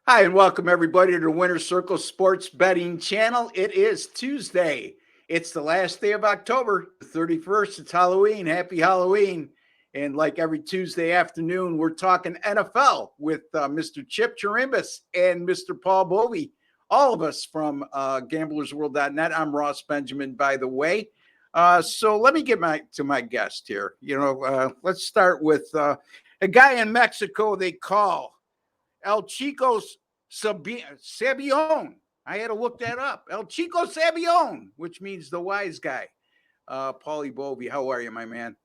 Hi, and welcome everybody to the Winner Circle Sports Betting Channel. It is Tuesday. It's the last day of October, the 31st. It's Halloween. Happy Halloween. And like every Tuesday afternoon, we're talking NFL with Mr. Chip Chirimbes and Mr. Paul Bovi. All of us from gamblersworld.net. I'm Ross Benjamin, by the way. So let me get to my guest here. Let's start with a guy in Mexico they call El Chico Sabion. I had to look that up. El Chico Sabion, which means the wise guy. Paulie Bovi, how are you, my man?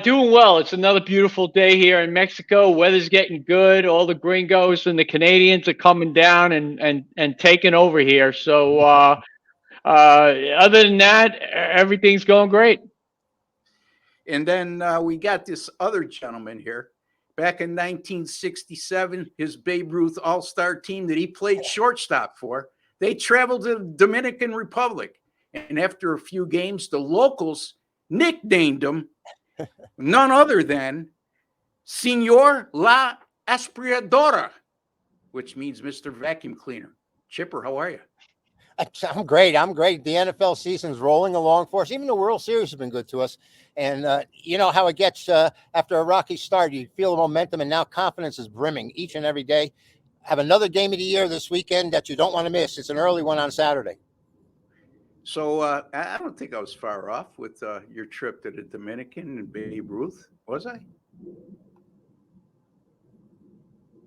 Doing well. It's another beautiful day here in Mexico. Weather's getting good. All the gringos and the Canadians are coming down and taking over here. Other than that, everything's going great. And then we got this other gentleman here. Back in 1967, his Babe Ruth All-Star team that he played shortstop for, they traveled to the Dominican Republic. And after a few games, the locals nicknamed him none other than Senor La Aspiradora, which means Mr. Vacuum Cleaner. Chipper, how are you? I'm great. The NFL season's rolling along for us. Even the World Series has been good to us. And you know how it gets after a rocky start. You feel the momentum, and now confidence is brimming each and every day. Have another game of the year this weekend that you don't want to miss. It's an early one on Saturday. So I don't think I was far off with your trip to the Dominican and Babe Ruth, was I?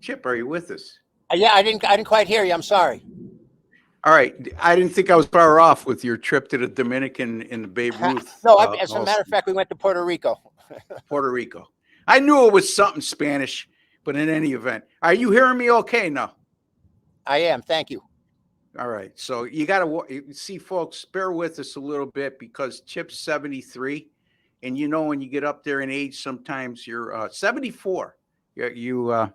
Chip, are you with us? Yeah, I didn't quite hear you. I'm sorry. All right. I didn't think I was far off with your trip to the Dominican and the Babe Ruth. No, as a matter of fact, we went to Puerto Rico. Puerto Rico. I knew it was something Spanish, but in any event, are you hearing me okay now? I am. Thank you. All right. So you got to see, folks, bear with us a little bit because Chip's 73. And when you get up there in age, sometimes you're 74. You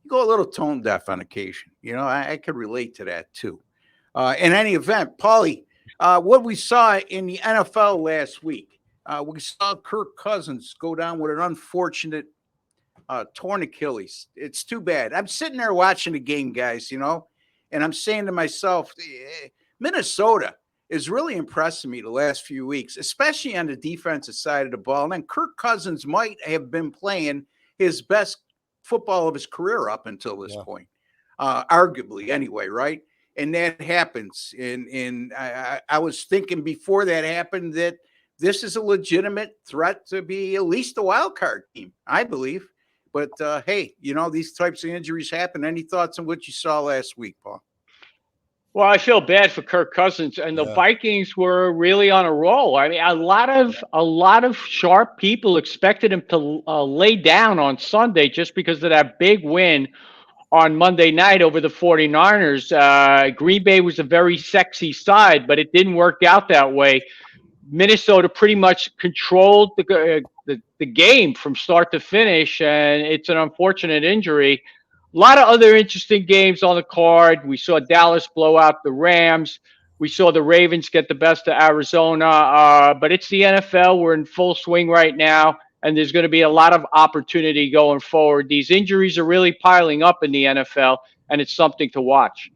go a little tone deaf on occasion. I could relate to that too. In any event, Paulie, what we saw in the NFL last week, we saw Kirk Cousins go down with an unfortunate torn Achilles. It's too bad. I'm sitting there watching the game, guys, and I'm saying to myself, Minnesota is really impressing me the last few weeks, especially on the defensive side of the ball. And then Kirk Cousins might have been playing his best football of his career up until this point, arguably anyway, right? And that happens. And I was thinking before that happened that this is a legitimate threat to be at least a wild card team, I believe. But, hey, these types of injuries happen. Any thoughts on what you saw last week, Paul? Well, I feel bad for Kirk Cousins, and the Vikings were really on a roll. I mean, a lot of sharp people expected him to lay down on Sunday just because of that big win on Monday night over the 49ers. Green Bay was a very sexy side, but it didn't work out that way. Minnesota pretty much controlled the game from start to finish, and it's an unfortunate injury. A lot of other interesting games on the card. We saw Dallas blow out the Rams. We saw the Ravens get the best of Arizona. But it's the NFL. We're in full swing right now, and there's going to be a lot of opportunity going forward. These injuries are really piling up in the NFL, and it's something to watch.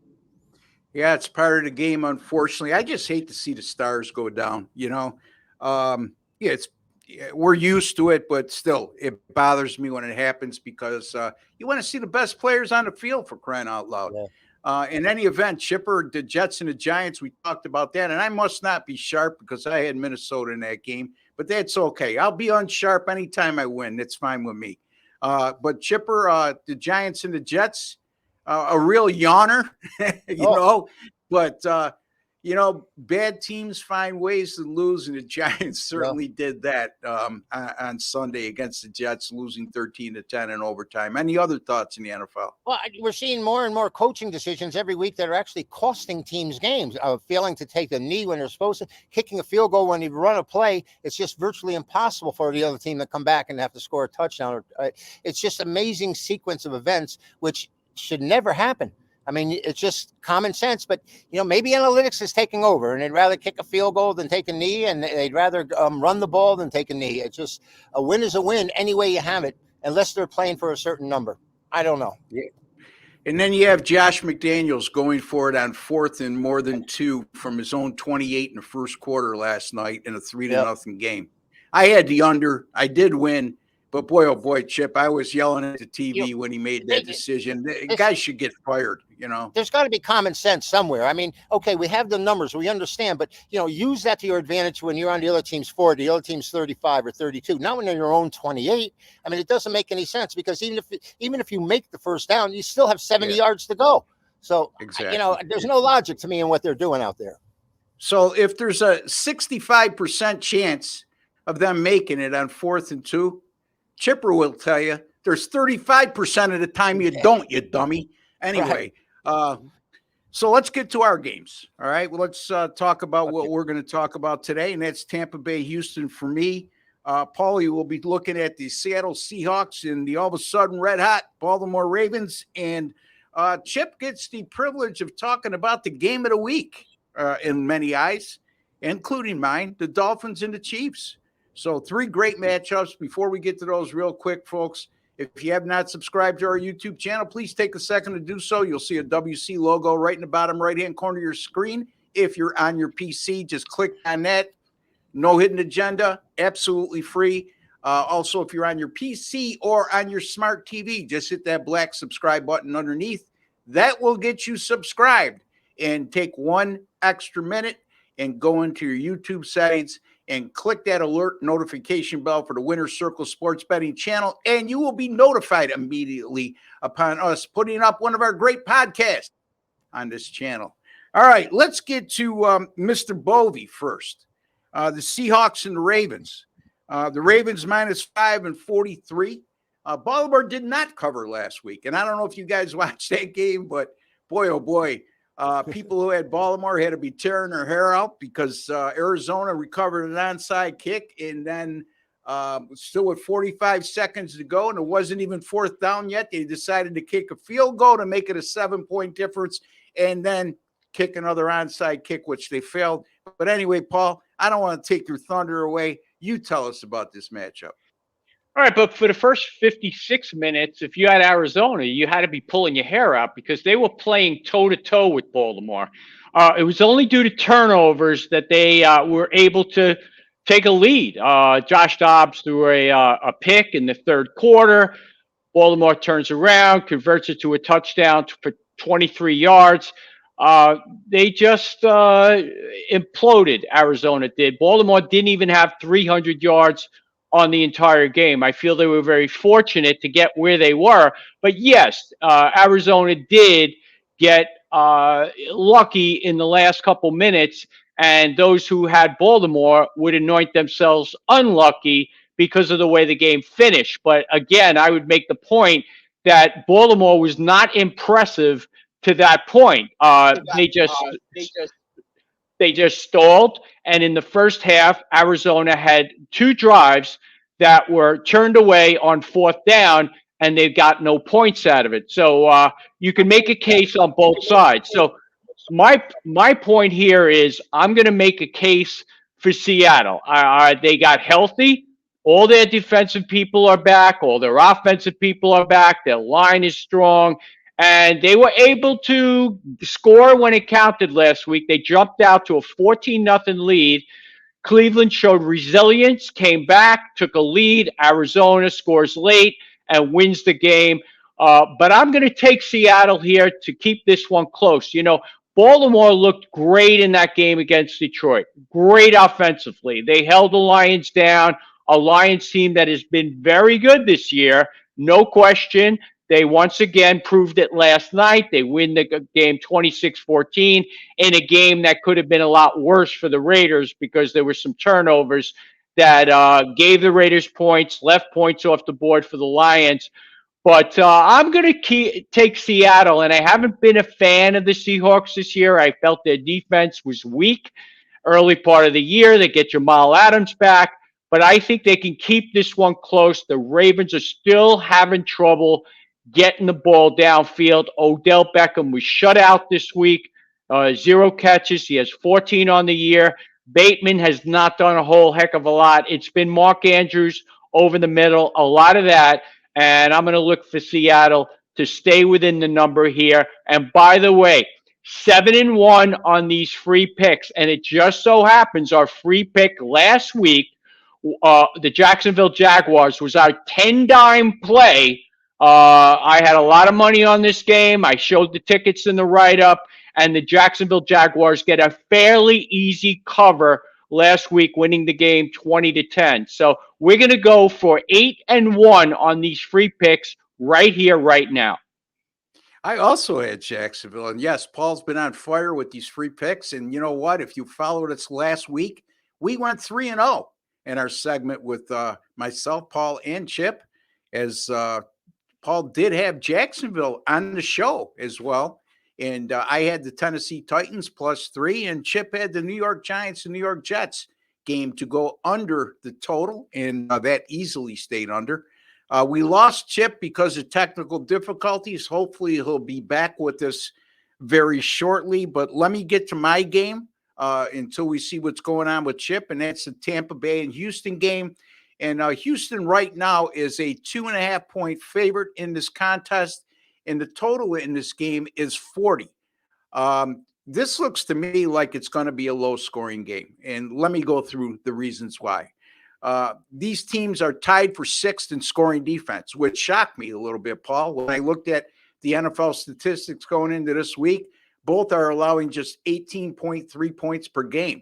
Yeah, it's part of the game, unfortunately. I just hate to see the stars go down, we're used to it, but still, it bothers me when it happens because you want to see the best players on the field, for crying out loud. Yeah. In any event, Chipper, the Jets and the Giants, we talked about that, and I must not be sharp because I had Minnesota in that game, but that's okay. I'll be unsharp anytime I win. That's fine with me. But Chipper, the Giants and the Jets, a real yawner, but bad teams find ways to lose, and the Giants certainly did that on Sunday against the Jets, losing 13-10 in overtime. Any other thoughts in the NFL? Well, we're seeing more and more coaching decisions every week that are actually costing teams games, failing to take the knee when they're supposed to, kicking a field goal when you run a play. It's just virtually impossible for the other team to come back and have to score a touchdown. It's just amazing sequence of events, which should never happen. I mean, it's just common sense, but, maybe analytics is taking over, and they'd rather kick a field goal than take a knee, and they'd rather run the ball than take a knee. It's just a win is a win any way you have it, unless they're playing for a certain number. I don't know. And then you have Josh McDaniels going for it on 4th and more than 2 from his own 28 in the first quarter last night in a 3-0 game. I had the under. I did win. But boy, oh boy, Chip, I was yelling at the TV when he made that decision. The guy should get fired, There's got to be common sense somewhere. I mean, okay, we have the numbers, we understand, but, use that to your advantage when you're on the other team's 40, the other team's 35 or 32. Not when they're your own 28. I mean, it doesn't make any sense because even if you make the first down, you still have 70 yards to go. So, exactly. There's no logic to me in what they're doing out there. So if there's a 65% chance of them making it on 4th and 2, Chipper will tell you there's 35% of the time you don't, you dummy. Anyway, so let's get to our games. All right. Well, let's talk about what we're going to talk about today, and that's Tampa Bay, Houston for me. Paulie will be looking at the Seattle Seahawks and the all of a sudden red hot Baltimore Ravens. And Chip gets the privilege of talking about the game of the week in many eyes, including mine, the Dolphins and the Chiefs. So 3 great matchups. Before we get to those real quick, folks, if you have not subscribed to our YouTube channel, please take a second to do so. You'll see a WC logo right in the bottom right-hand corner of your screen. If you're on your PC, just click on that. No hidden agenda, absolutely free. Also, if you're on your PC or on your smart TV, just hit that black subscribe button underneath. That will get you subscribed. And take 1 extra minute and go into your YouTube settings and click that alert notification bell for the Winner's Circle Sports Betting channel, and you will be notified immediately upon us putting up one of our great podcasts on this channel. All right, let's get to Mr. Bovi first. The Seahawks and the Ravens. The Ravens -5 and 43. Baltimore did not cover last week, and I don't know if you guys watched that game, but boy, oh boy, people who had Baltimore had to be tearing their hair out because Arizona recovered an onside kick, and then still with 45 seconds to go, and it wasn't even 4th down yet. They decided to kick a field goal to make it a 7-point difference, and then kick another onside kick, which they failed. But anyway, Paul, I don't want to take your thunder away. You tell us about this matchup. All right, but for the first 56 minutes, if you had Arizona, you had to be pulling your hair out because they were playing toe-to-toe with Baltimore. It was only due to turnovers that they were able to take a lead. Josh Dobbs threw a pick in the 3rd quarter. Baltimore turns around, converts it to a touchdown for 23 yards. They just imploded, Arizona did. Baltimore didn't even have 300 yards on the entire game. I feel they were very fortunate to get where they were. But yes, Arizona did get lucky in the last couple minutes, and those who had Baltimore would anoint themselves unlucky because of the way the game finished. But again, I would make the point that Baltimore was not impressive to that point. They just stalled, and in the first half, Arizona had 2 drives that were turned away on 4th down, and they got no points out of it. So you can make a case on both sides. So my point here is I'm going to make a case for Seattle. They got healthy. All their defensive people are back. All their offensive people are back. Their line is strong. And they were able to score when it counted last week. They jumped out to a 14-0 lead. Cleveland showed resilience, came back, took a lead. Arizona scores late and wins the game. But I'm going to take Seattle here to keep this one close. Baltimore looked great in that game against Detroit. Great offensively. They held the Lions down, a Lions team that has been very good this year, no question. They once again proved it last night. They win the game 26-14 in a game that could have been a lot worse for the Raiders because there were some turnovers that gave the Raiders points, left points off the board for the Lions. But I'm going to take Seattle, and I haven't been a fan of the Seahawks this year. I felt their defense was weak early part of the year. They get Jamal Adams back, but I think they can keep this one close. The Ravens are still having trouble getting the ball downfield. Odell Beckham was shut out this week, 0 catches. He has 14 on the year. Bateman has not done a whole heck of a lot. It's been Mark Andrews over the middle, a lot of that. And I'm going to look for Seattle to stay within the number here. And by the way, 7-1 on these free picks. And it just so happens our free pick last week, the Jacksonville Jaguars, was our 10-dime play. I had a lot of money on this game. I showed the tickets in the write-up, and the Jacksonville Jaguars get a fairly easy cover last week, winning the game 20-10. So we're going to go for 8-1 on these free picks right here, right now. I also had Jacksonville, and yes, Paul's been on fire with these free picks. And you know what? If you followed us last week, we went 3-0 in our segment with myself, Paul, and Chip, as Paul did have Jacksonville on the show as well. And I had the Tennessee Titans +3, and Chip had the New York Giants and New York Jets game to go under the total, and that easily stayed under. We lost Chip because of technical difficulties. Hopefully he'll be back with us very shortly. But let me get to my game until we see what's going on with Chip, and that's the Tampa Bay and Houston game. And Houston right now is a 2.5-point favorite in this contest, and the total in this game is 40. This looks to me like it's going to be a low-scoring game, and let me go through the reasons why. These teams are tied for 6th in scoring defense, which shocked me a little bit, Paul. When I looked at the NFL statistics going into this week, both are allowing just 18.3 points per game.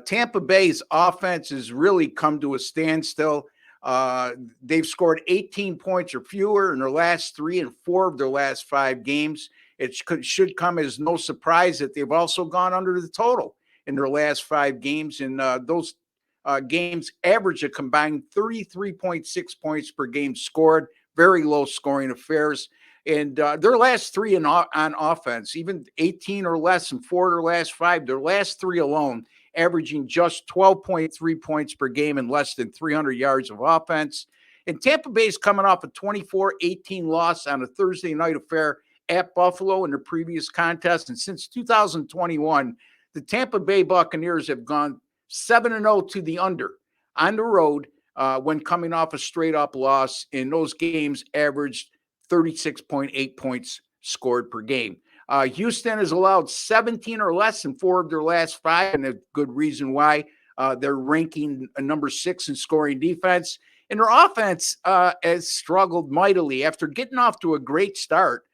Tampa Bay's offense has really come to a standstill. They've scored 18 points or fewer in their last 3 and 4 of their last 5 games. It should come as no surprise that they've also gone under the total in their last 5 games. And those games average a combined 33.6 points per game scored. Very low scoring affairs. And their last 3 on offense, even 18 or less in 4 of their last 5, their last 3 alone, averaging just 12.3 points per game and less than 300 yards of offense. And Tampa Bay's coming off a 24-18 loss on a Thursday night affair at Buffalo in the previous contest. And since 2021, the Tampa Bay Buccaneers have gone 7-0 to the under on the road when coming off a straight-up loss. In those games, averaged 36.8 points scored per game. Houston has allowed 17 or less in 4 of their last 5, and a good reason why. They're ranking number 6 in scoring defense. And their offense has struggled mightily after getting off to a great start,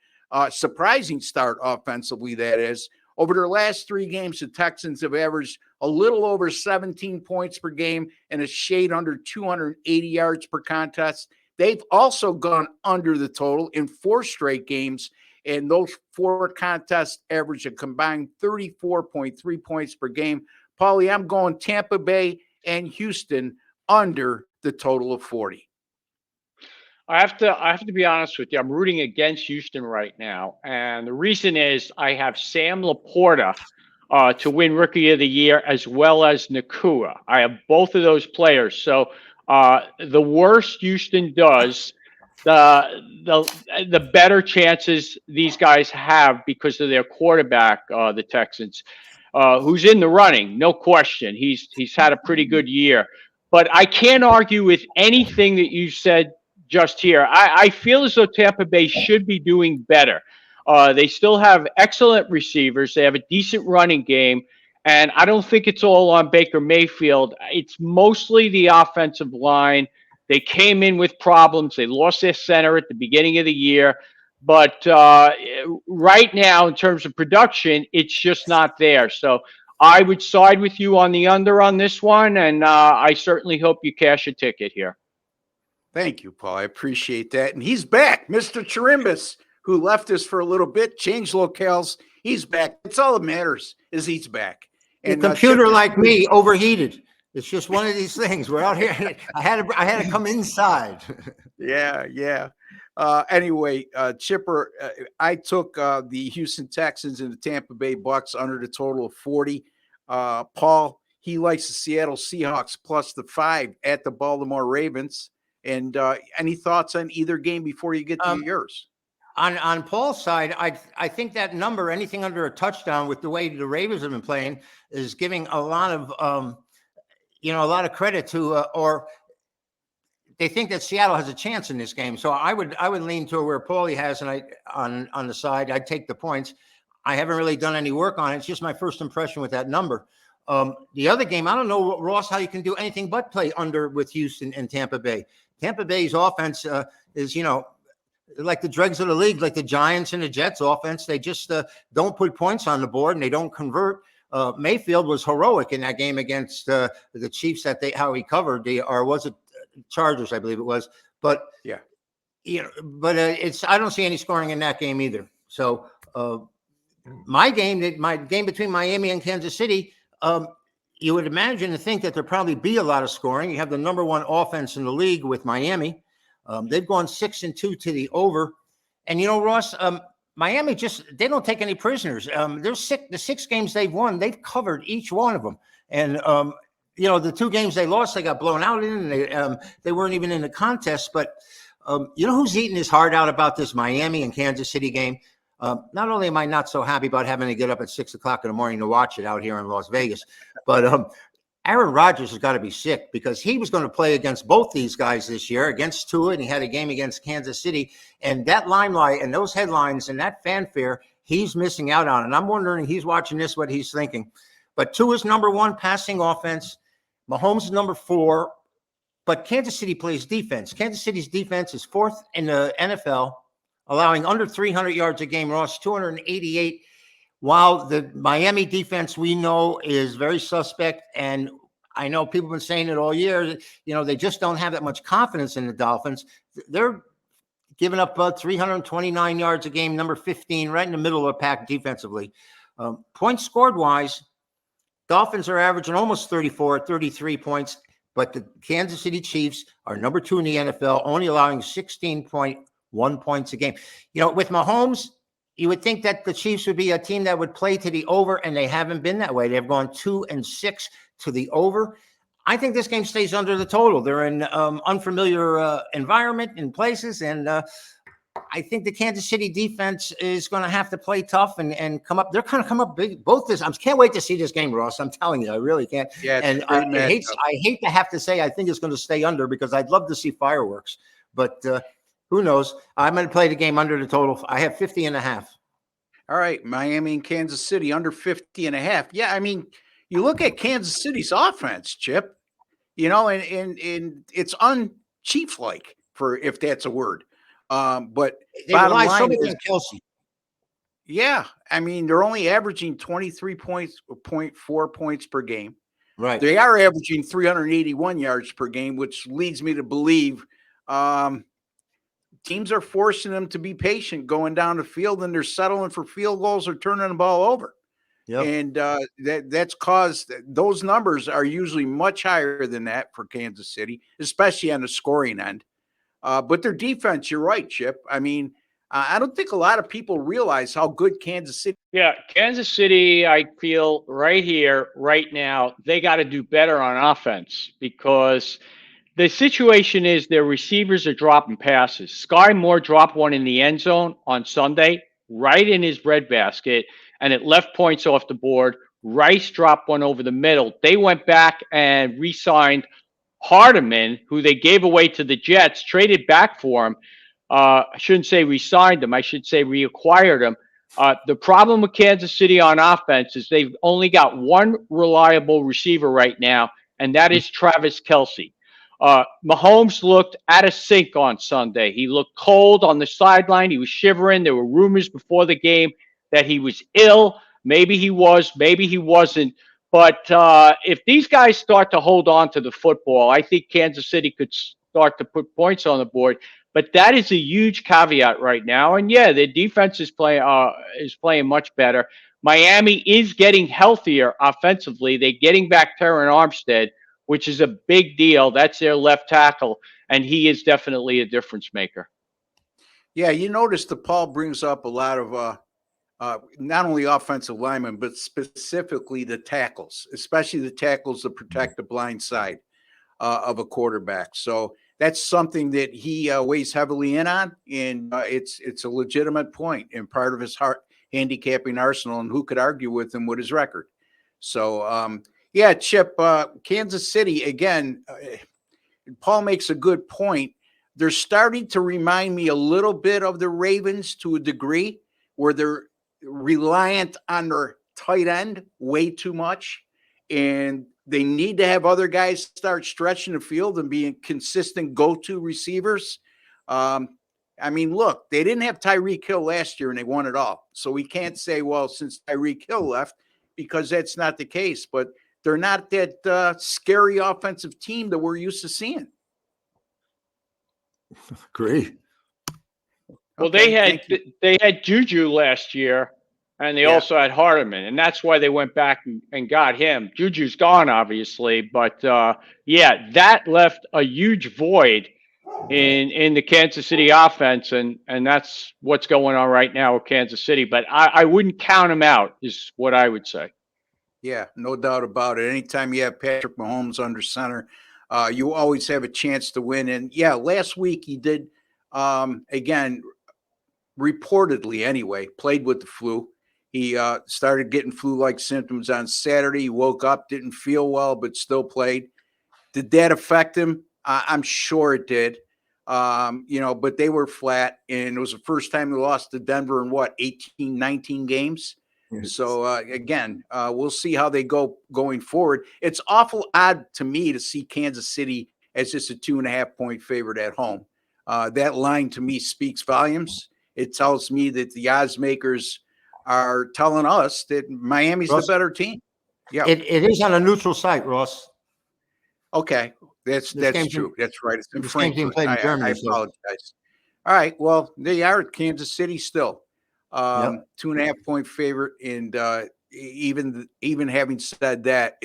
surprising start offensively, that is. Over their last 3 games, the Texans have averaged a little over 17 points per game and a shade under 280 yards per contest. They've also gone under the total in 4 straight games, and those 4 contests average a combined 34.3 points per game. Paulie, I'm going Tampa Bay and Houston under the total of 40. I have to be honest with you. I'm rooting against Houston right now, and the reason is I have Sam Laporta to win Rookie of the Year, as well as Nakua. I have both of those players. So the worse Houston does, the better chances these guys have because of their quarterback, the Texans, who's in the running, no question. He's had a pretty good year. But I can't argue with anything that you said just here. I feel as though Tampa Bay should be doing better. They still have excellent receivers. They have a decent running game. And I don't think it's all on Baker Mayfield. It's mostly the offensive line. They came in with problems. They lost their center at the beginning of the year. But right now, in terms of production, it's just not there. So I would side with you on the under on this one. And I certainly hope you cash a ticket here. Thank you, Paul. I appreciate that. And he's back, Mr. Chirimbes, who left us for a little bit, changed locales. He's back. That's all that matters, is he's back. And a computer like me overheated. It's just one of these things. We're out here. I had to come inside. Yeah. Anyway, Chipper, I took the Houston Texans and the Tampa Bay Bucks under the total of 40. Paul, he likes the Seattle Seahawks plus the 5 at the Baltimore Ravens. And any thoughts on either game before you get to yours? On Paul's side, I think that number, anything under a touchdown, with the way the Ravens have been playing, is giving a lot of credit to or they think that Seattle has a chance in this game. So I would lean to where Paulie has, and on the side, I'd take the points. I haven't really done any work on it. It's just my first impression with that number. The other game, I don't know, Ross, how you can do anything but play under with Houston and Tampa Bay. Tampa Bay's offense is, like the dregs of the league, like the Giants and the Jets offense. They just don't put points on the board and they don't convert. Mayfield was heroic in that game against the Chiefs how he covered or was it Chargers, I believe it was. But yeah, I don't see any scoring in that game either. So my game between Miami and Kansas City, you would imagine and think that there'd probably be a lot of scoring. You have the number one offense in the league with Miami. They've gone 6-2 to the over. And, Ross, Miami they don't take any prisoners. The 6 games they've won, they've covered each one of them. And, the 2 games they lost, they got blown out in, and they weren't even in the contest. But who's eating his heart out about this Miami and Kansas City game? Not only am I not so happy about having to get up at 6 o'clock in the morning to watch it out here in Las Vegas, but Aaron Rodgers has got to be sick because he was going to play against both these guys this year, against Tua, and he had a game against Kansas City. And that limelight and those headlines and that fanfare, he's missing out on. And I'm wondering, he's watching this, what he's thinking. But Tua's number 1 passing offense. Mahomes is number 4. But Kansas City plays defense. Kansas City's defense is 4th in the NFL, allowing under 300 yards a game, Ross, 288. While the Miami defense we know is very suspect, and I know people have been saying it all year, they just don't have that much confidence in the Dolphins. They're giving up 329 yards a game, number 15, right in the middle of the pack defensively. Points scored wise, Dolphins are averaging almost 33 points, but the Kansas City Chiefs are number 2 in the NFL, only allowing 16.1 points a game. With Mahomes, you would think that the Chiefs would be a team that would play to the over, and they haven't been that way. They've gone 2-6 to the over. I think this game stays under the total. They're in unfamiliar environment in places, and I think the Kansas City defense is going to have to play tough and come up. They're going to come up big. I can't wait to see this game, Ross. I'm telling you, I really can't. Yeah, and I hate to have to say I think it's going to stay under because I'd love to see fireworks, but who knows? I'm going to play the game under the total. I have 50.5. All right, Miami and Kansas City under 50.5. Yeah, I mean, you look at Kansas City's offense, Chip, and it's un-Chief-like, for if that's a word. But they rely so much on Kelsey. Yeah, I mean, they're only averaging 23.4 points per game. Right. They are averaging 381 yards per game, which leads me to believe teams are forcing them to be patient going down the field, and they're settling for field goals or turning the ball over. Yep. And that's caused those numbers are usually much higher than that for Kansas City, especially on the scoring end. But their defense, you're right, Chip. I mean, I don't think a lot of people realize how good Kansas City. Yeah, Kansas City, I feel right here, right now, they got to do better on offense because the situation is their receivers are dropping passes. Sky Moore dropped one in the end zone on Sunday, right in his breadbasket, and it left points off the board. Rice dropped one over the middle. They went back and re-signed Hardeman, who they gave away to the Jets, traded back for him. I shouldn't say re-signed him. I should say reacquired him. The problem with Kansas City on offense is they've only got one reliable receiver right now, and that is Travis Kelce. Mahomes looked out of sync on Sunday. He looked cold on the sideline. He was shivering. There were rumors before the game that he was ill. Maybe he was, maybe he wasn't. But if these guys start to hold on to the football, I think Kansas City could start to put points on the board. But that is a huge caveat right now. And yeah, their defense is playing much better. Miami is getting healthier offensively. They're getting back Terron Armstead, which is a big deal. That's their left tackle, and he is definitely a difference maker. Yeah, you notice that Paul brings up a lot of not only offensive linemen, but specifically the tackles, especially the tackles that protect the blind side of a quarterback. So that's something that he weighs heavily in on, and it's a legitimate point and part of his handicapping arsenal, and who could argue with him with his record. So, yeah, Chip, Kansas City, again, Paul makes a good point. They're starting to remind me a little bit of the Ravens to a degree, where they're reliant on their tight end way too much, and they need to have other guys start stretching the field and being consistent go-to receivers. I mean, look, they didn't have Tyreek Hill last year and they won it all. So we can't say, well, since Tyreek Hill left, because that's not the case. But they're not that scary offensive team that we're used to seeing. Great. Well, Okay, they had Juju last year, and they also had Hardeman, and that's why they went back and got him. Juju's gone, obviously, but that left a huge void in the Kansas City offense, and that's what's going on right now with Kansas City. But I wouldn't count them out, is what I would say. Yeah, no doubt about it. Anytime you have Patrick Mahomes under center, you always have a chance to win. And yeah, last week he did, again, reportedly anyway, played with the flu. He started getting flu-like symptoms on Saturday. He woke up, didn't feel well, but still played. Did that affect him? I'm sure it did. But they were flat, and it was the first time they lost to Denver in 18, 19 games. Yes. So again, we'll see how they go going forward. It's awful odd to me to see Kansas City as just a 2.5-point favorite at home. That line to me speaks volumes. It tells me that the odds makers are telling us that Miami's Ross, the better team. Yeah. It is on a neutral site, Ross. Okay. That's true. That's right. It's in Frankfurt. I apologize. All right. Well, they are Kansas City still. 2.5-point favorite. And even having said that,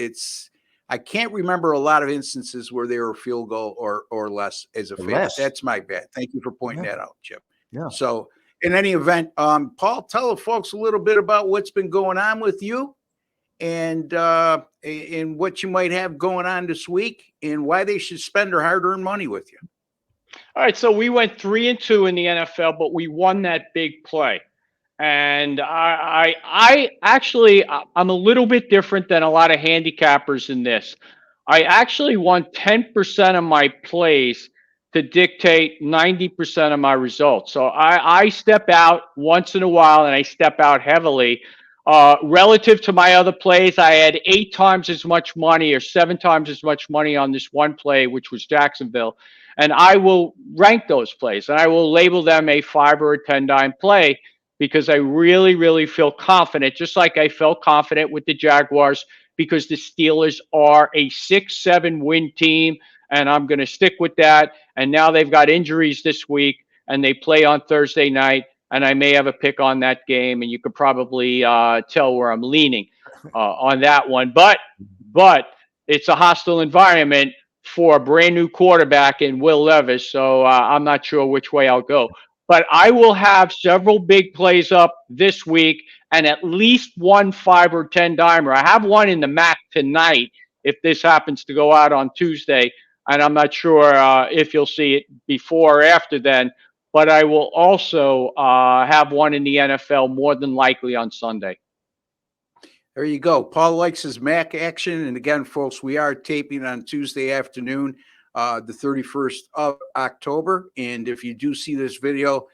I can't remember a lot of instances where they were a field goal or less as a favorite. That's my bad. Thank you for pointing that out, Chip. Yeah. So in any event, Paul, tell the folks a little bit about what's been going on with you and what you might have going on this week and why they should spend their hard-earned money with you. All right, so we went 3-2 in the NFL, but we won that big play. And I actually, I'm a little bit different than a lot of handicappers in this. I actually won 10% of my plays to dictate 90% of my results. So I step out once in a while, and I step out heavily. Relative to my other plays, I had 8 times as much money or 7 times as much money on this one play, which was Jacksonville. And I will rank those plays, and I will label them a 5 or a 10 dime play, because I really, really feel confident, just like I felt confident with the Jaguars, because the Steelers are a 6-7 win team, and I'm going to stick with that. And now they've got injuries this week, and they play on Thursday night, and I may have a pick on that game, and you could probably tell where I'm leaning on that one. But it's a hostile environment for a brand new quarterback in Will Levis, so I'm not sure which way I'll go. But I will have several big plays up this week and at least one 5 or 10 dimer. I have one in the MAC tonight if this happens to go out on Tuesday, and I'm not sure if you'll see it before or after then. But I will also have one in the NFL more than likely on Sunday. There you go. Paul likes his MAC action. And again, folks, we are taping on Tuesday afternoon, the 31st of October. And if you do see this video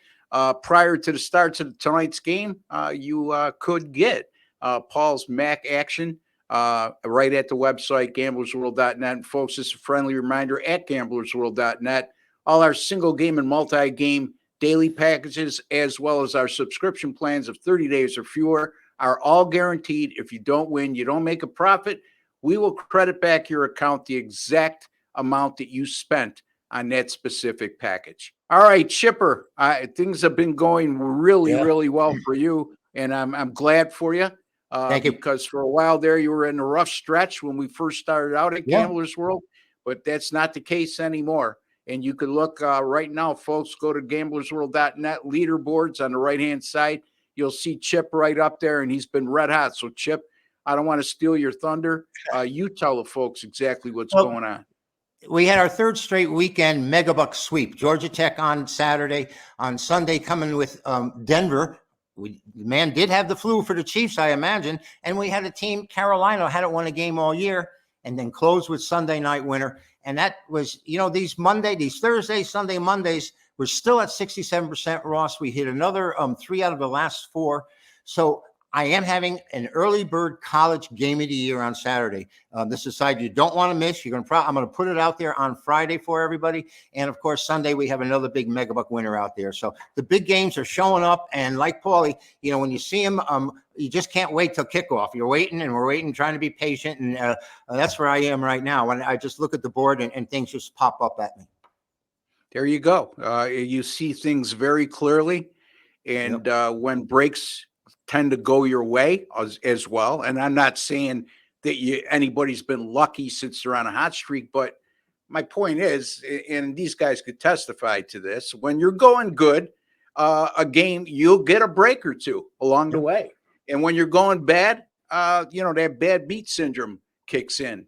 prior to the start of tonight's game, you could get Paul's MAC action right at the website, gamblersworld.net. And folks, just a friendly reminder, at gamblersworld.net, all our single game and multi-game daily packages, as well as our subscription plans of 30 days or fewer, are all guaranteed. If you don't win, you don't make a profit, we will credit back your account the exact amount that you spent on that specific package. All right, Chipper, things have been going really well for you, and I'm glad for you. Thank you. Because for a while there, you were in a rough stretch when we first started out at Gamblers World, but that's not the case anymore. And you can look right now, folks, go to gamblersworld.net, leaderboards on the right-hand side. You'll see Chip right up there, and he's been red hot. So, Chip, I don't want to steal your thunder. You tell the folks exactly what's going on. We had our third straight weekend megabuck sweep. Georgia Tech on Saturday. On Sunday, coming with Denver. The man did have the flu for the Chiefs, I imagine. And we had a team, Carolina, hadn't won a game all year. and then close with Sunday night winner. And that was, these Thursday, Sunday, Mondays, we're still at 67%, Ross. We hit another 3 out of the last 4. So I am having an early bird college game of the year on Saturday. This is a side you don't want to miss. I'm going to put it out there on Friday for everybody. And of course, Sunday, we have another big megabuck winner out there. So the big games are showing up. And like Paulie, when you see them, you just can't wait till kickoff. You're waiting and we're waiting, trying to be patient. And that's where I am right now. When I just look at the board and things just pop up at me. There you go. You see things very clearly. And when breaks tend to go your way as well. And I'm not saying that anybody's been lucky since they're on a hot streak, but my point is, and these guys could testify to this, when you're going good, a game, you'll get a break or two along the way. And when you're going bad, that bad beat syndrome kicks in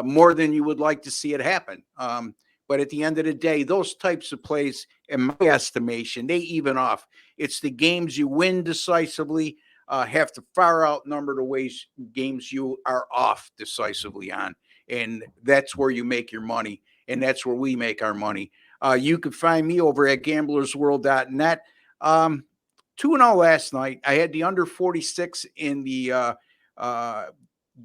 more than you would like to see it happen. But at the end of the day, those types of plays, in my estimation, they even off. It's the games you win decisively have to far outnumber the games you are off decisively on. And that's where you make your money. And that's where we make our money. You can find me over at gamblersworld.net. 2-0 last night. I had the under 46 in the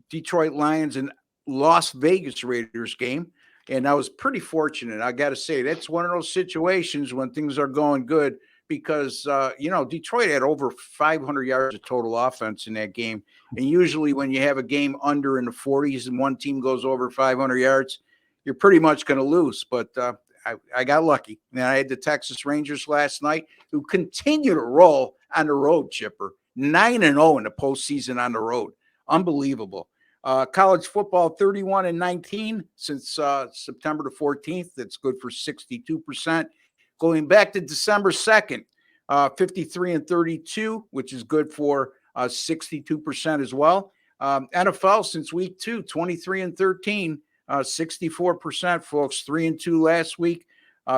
Detroit Lions and Las Vegas Raiders game. And I was pretty fortunate. I got to say, that's one of those situations when things are going good because, Detroit had over 500 yards of total offense in that game. And usually when you have a game under in the 40s and one team goes over 500 yards, you're pretty much going to lose. But I got lucky. And I had the Texas Rangers last night who continue to roll on the road, Chipper. 9-0 in the postseason on the road. Unbelievable. College football, 31-19 since September the 14th. That's good for 62%. Going back to December 2nd, 53-32, which is good for 62% as well. NFL since week 2, 23-13, 64%, folks. 3-2 last week,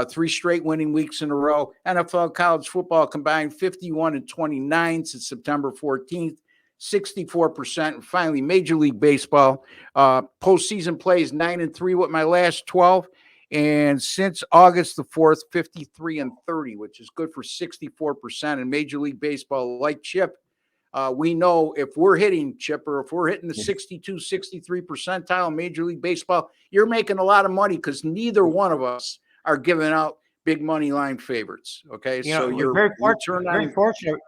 3 straight winning weeks in a row. NFL college football combined 51-29 since September 14th. 64%. And finally, Major League Baseball postseason plays 9-3 with my last 12. And since August the 4th, 53-30, which is good for 64%. In Major League Baseball, like Chip, we know if we're hitting, Chipper, if we're hitting the 62, 63 percentile in Major League Baseball, you're making a lot of money because neither one of us are giving out big money line favorites. Okay. So you're very fortunate.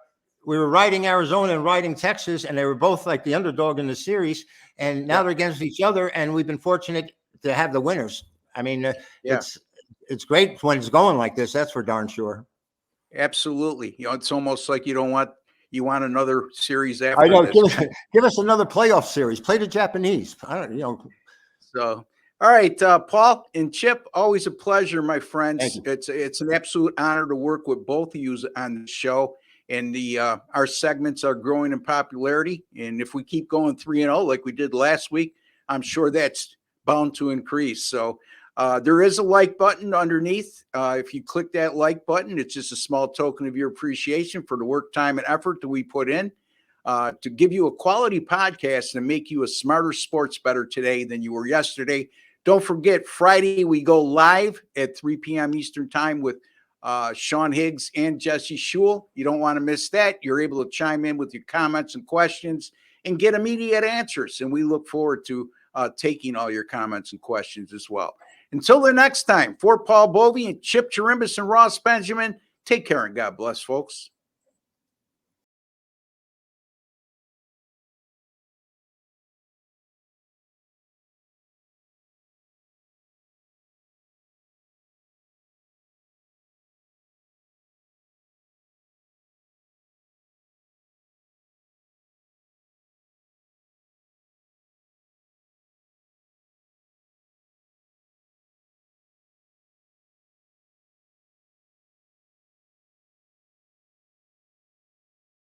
We were riding Arizona and riding Texas, and they were both like the underdog in the series. And now they're against each other, and we've been fortunate to have the winners. I mean, it's great when it's going like this. That's for darn sure. Absolutely. It's almost like you want another series after I know. this. Give us another playoff series. Play the Japanese. So, all right, Paul and Chip, always a pleasure, my friends. Thank you. It's an absolute honor to work with both of you on the show. And our segments are growing in popularity. And if we keep going 3-0 like we did last week, I'm sure that's bound to increase. So there is a like button underneath. If you click that like button, it's just a small token of your appreciation for the work, time, and effort that we put in to give you a quality podcast and make you a smarter sports bettor today than you were yesterday. Don't forget, Friday we go live at 3 p.m. Eastern time with Sean Higgs and Jesse Schule. You don't want to miss that. You're able to chime in with your comments and questions and get immediate answers. And we look forward to taking all your comments and questions as well. Until the next time, for Paul Bovi and Chip Chirimbes and Ross Benjamin, take care and God bless, folks.